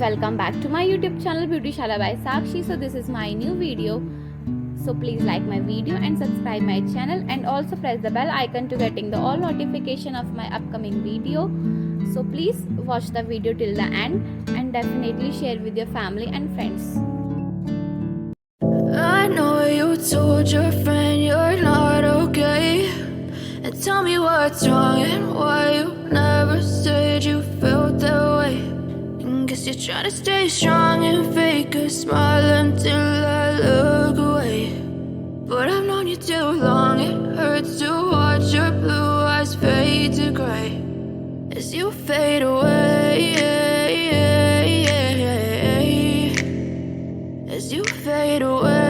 welcome back to my YouTube channel Beauty Shala by Sakshi. So this is my new video. So please like my video and subscribe my channel, and also press the bell icon to getting the all notification of my upcoming video. So please watch the video till the end and definitely share with your family and friends. I know you told your friend you're not okay, and tell me what's wrong and why you never said you felt that way. And guess you're trying to stay strong and fake a smile until I look away. But I've known you too long, it hurts to watch your blue eyes fade to gray as you fade away, as you fade away.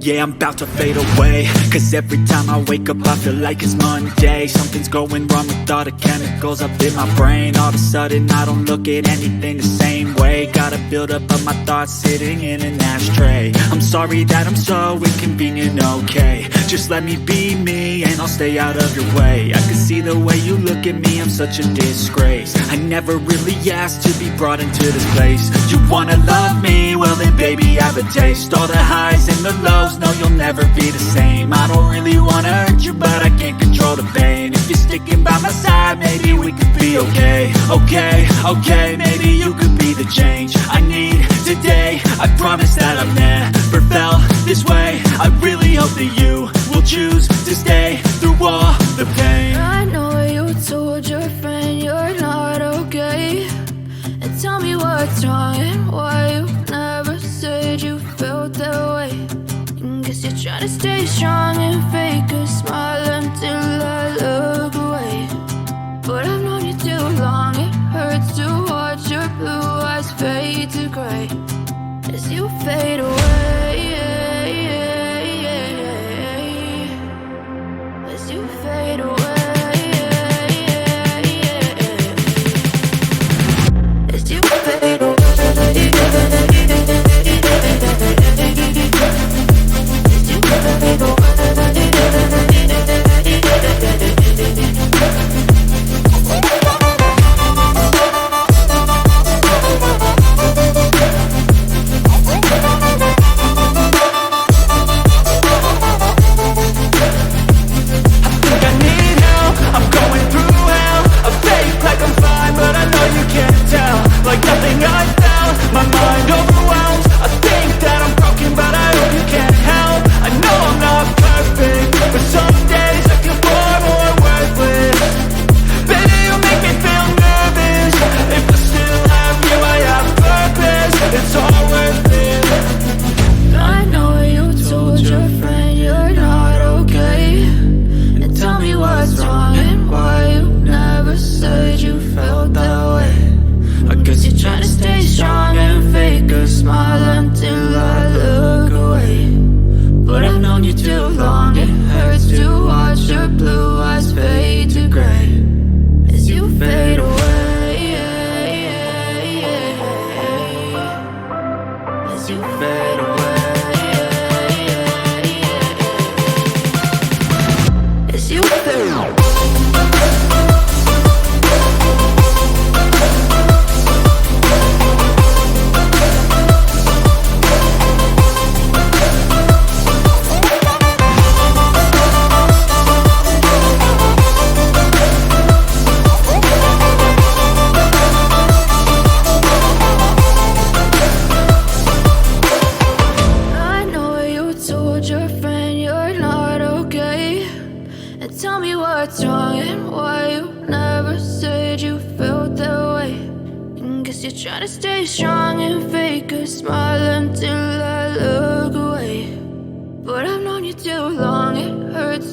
Yeah, I'm about to fade away, cause every time I wake up I feel like it's Monday. Something's going wrong with all the chemicals up in my brain. All of a sudden I don't look at anything the same way. Gotta build up of my thoughts sitting in an ashtray. I'm sorry that I'm so inconvenient, okay. Just let me be me and I'll stay out of your way. I can see the way you look at me, I'm such a disgrace. I never really asked to be brought into this place. You wanna love me? Well then baby, have a taste. All the highs and the lows, no, you'll never be the same. I don't really wanna hurt you, but I can't control the pain. If you're sticking by my side, maybe we could be okay. Okay, maybe you could be the change I need today. I promise that I've never felt this way. I really hope that you will choose to stay through all the pain. I know you told your friend you're not okay, and tell me what's wrong and why you never said you felt that way. And guess you're trying to stay strong and fake a smile until I look away. But I've known you too long, it hurts to watch your blue eyes fade to gray as you fade away, as you fade away, as you fade away. Tell me what's wrong and why you never said you felt that way. And guess you're trying to stay strong and fake a smile until I look away. But I've known you too long, it hurts